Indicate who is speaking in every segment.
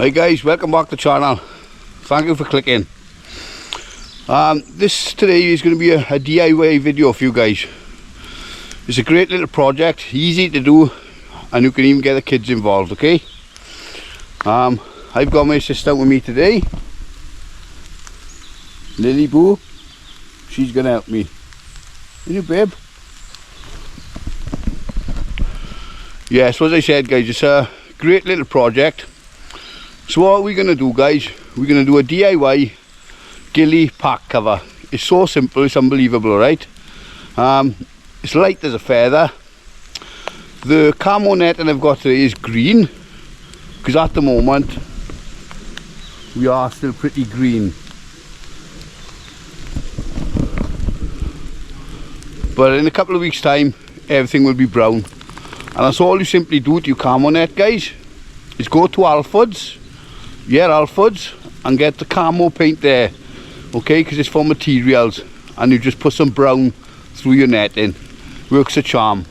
Speaker 1: Hey guys, welcome back to the channel. Thank you for clicking. This today is going to be a DIY video for you guys. It's a great little project, easy to do, and you can even get the kids involved, okay? I've got my assistant with me today, Lily Boo. She's going to help me. Are you, babe? Yes, as I said guys, it's a great little project. So what are we going to do guys? We're going to do a DIY ghillie pack cover. It's so simple, it's unbelievable, right? It's light as a feather. The camo net that I've got today is green, because at the moment we are still pretty green. But in a couple of weeks time everything will be brown. And that's all you simply do to your camo net guys, is go to Alford's, and get the camo paint there, okay, because it's for materials, and you just put some brown through your netting. Works a charm.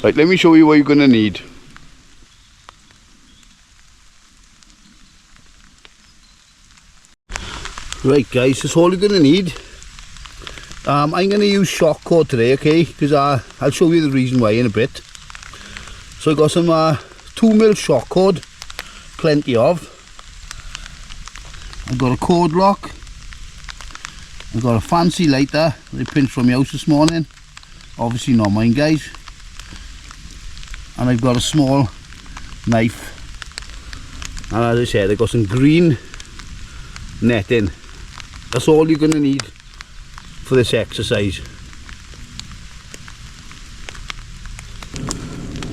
Speaker 1: Right, let me show you what you're going to need. Right guys, that's all you're going to need. I'm going to use shock cord today, okay, because I'll show you the reason why in a bit. So I've got some 2mm shock cord, plenty of. I've got a cord lock. I've got a fancy lighter that I pinched from the house this morning, obviously not mine guys, and I've got a small knife, and as I said I've got some green netting. That's all you're going to need for this exercise.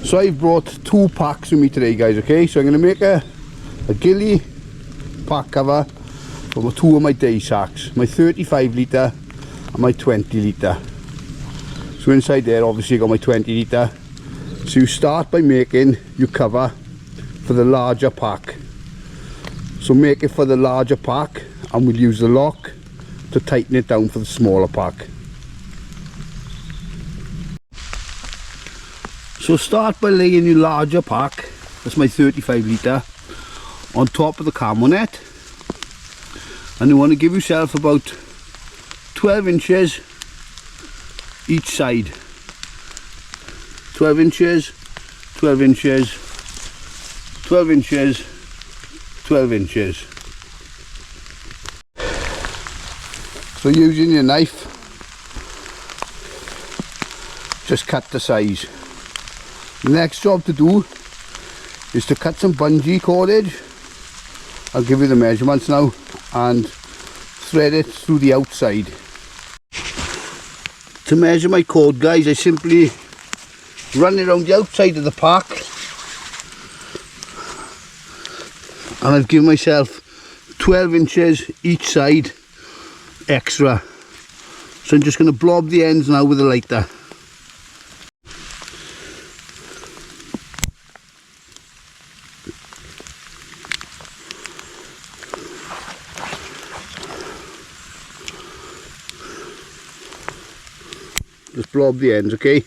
Speaker 1: So I've brought 2 packs with me today guys, okay, so I'm going to make a ghillie pack cover for 2 of my day sacks, my 35 litre and my 20 litre. So inside there obviously I got my 20 litre. So you start by making your cover for the larger pack. So make it for the larger pack, and we'll use the lock to tighten it down for the smaller pack. So start by laying your larger pack, that's my 35 litre, on top of the camo net. And you want to give yourself about 12 inches each side. 12 inches, 12 inches, 12 inches, 12 inches. So using your knife, just cut the size. The next job to do is to cut some bungee cordage. I'll give you the measurements now, and thread it through the outside. To measure my cord guys, I simply run it around the outside of the pack, and I've given myself 12 inches each side extra. So I'm just going to blob the ends now with a lighter. Just blob the ends, okay?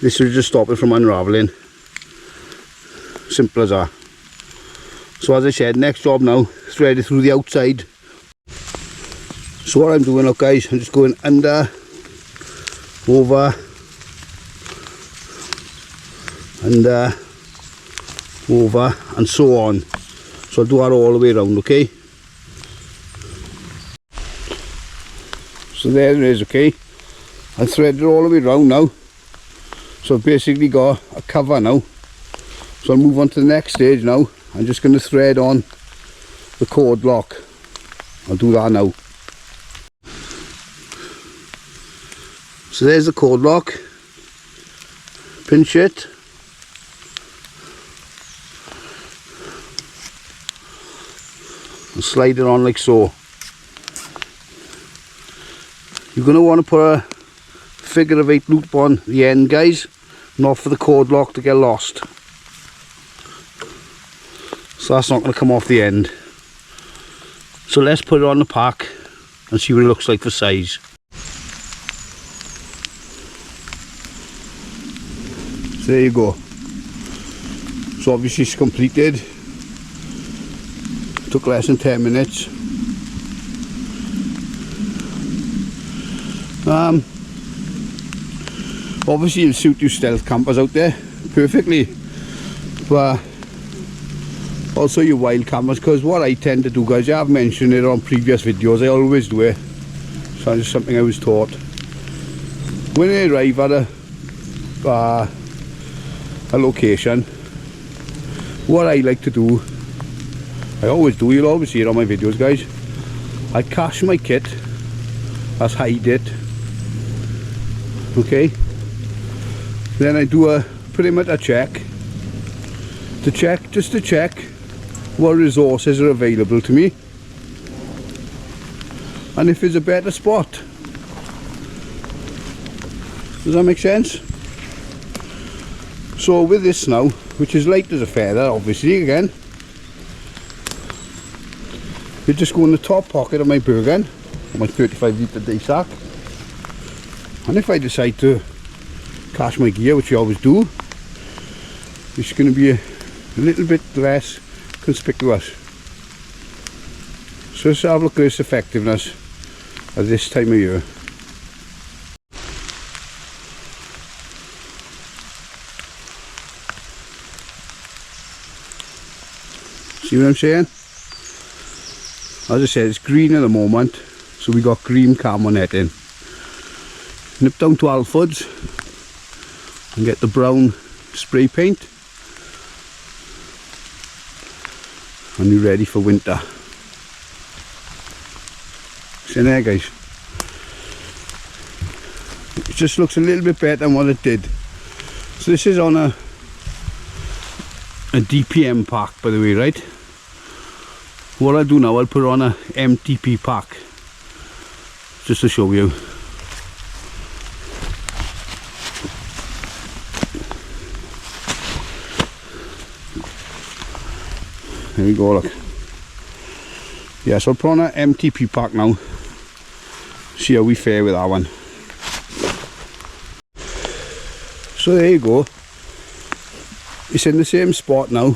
Speaker 1: This will just stop it from unravelling. Simple as that. So as I said, next job now, thread it through the outside. So what I'm doing now guys, I'm just going under, over, under, over, and so on. So I'll do that all the way around, okay? So there it is, okay? I threaded it all the way around now. So I've basically got a cover now. So I'll move on to the next stage now. I'm just going to thread on the cord lock. I'll do that now. So there's the cord lock. Pinch it. And slide it on like so. You're going to want to put a figure of 8 loop on the end guys, not for the cord lock to get lost. So that's not going to come off the end. So let's put it on the pack and see what it looks like for size. So there you go. So obviously it's completed. Took less than 10 minutes. Obviously it'll suit you stealth campers out there perfectly, but also your wild campers, because what I tend to do, guys, I've mentioned it on previous videos, I always do it, so it's something I was taught. When I arrive at a location, what I like to do, I always do, you'll always see it on my videos, guys, I cache my kit, that's hide it, okay, then I do a perimeter check, just to check what resources are available to me, and if there's a better spot. Does that make sense? So with this now, which is light as a feather, obviously, again, you just go in the top pocket of my Bergen, or my 35 litre day sack, and if I decide to cache my gear, which I always do, it's going to be a little bit less conspicuous. So let's have a look at its effectiveness at this time of year. See what I'm saying? As I said, it's green at the moment, so we got green camo netting. Nip down to Alford's and get the brown spray paint, and you're ready for winter. See there, guys, it just looks a little bit better than what it did. So this is on a DPM pack, by the way, right? What I'll do now, I'll put on a MTP pack just to show you. There we go, look. Yeah, so I'll put on an MTP pack now. See how we fare with that one. So there you go. It's in the same spot now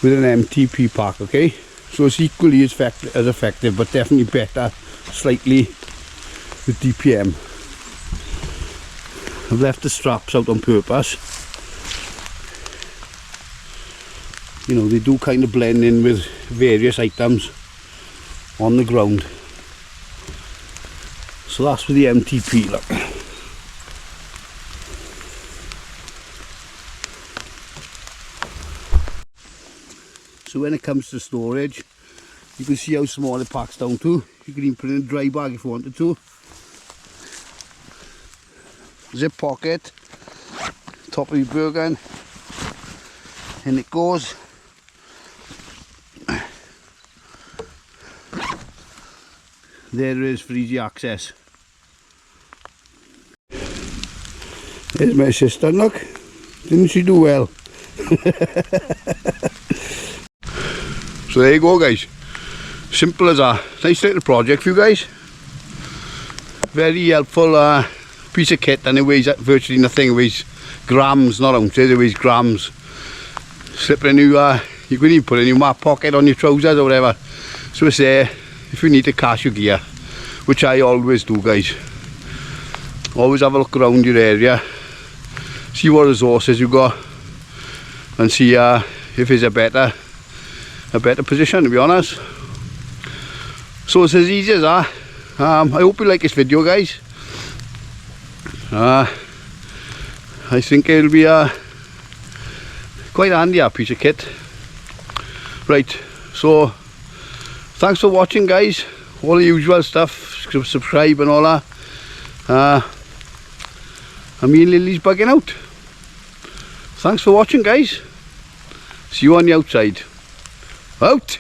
Speaker 1: with an MTP pack, okay? So it's equally as effective, but definitely better slightly with DPM. I've left the straps out on purpose. You know, they do kind of blend in with various items on the ground. So that's with the MTP, look. So when it comes to storage, you can see how small it packs down to. You can even put it in a dry bag if you wanted to. Zip pocket, top of your Bergen, and it goes. There it is for easy access. There's my sister, look. Didn't she do well? So there you go, guys. Simple as that. Nice little project for you guys. Very helpful piece of kit, and it weighs virtually nothing. It weighs grams, not ounces, it weighs grams. Slip it in your, you can even put it in your map pocket on your trousers or whatever. So it's there if you need to cache your gear, which I always do, guys. Always have a look around your area, see what resources you got, and see if there's a better position, to be honest. So it's as easy as that. I hope you like this video, guys. I think it'll be quite handy, a piece of kit. Right, so thanks for watching, guys. All the usual stuff, subscribe and all that. And me and Lily's bugging out. Thanks for watching, guys. See you on the outside. Out!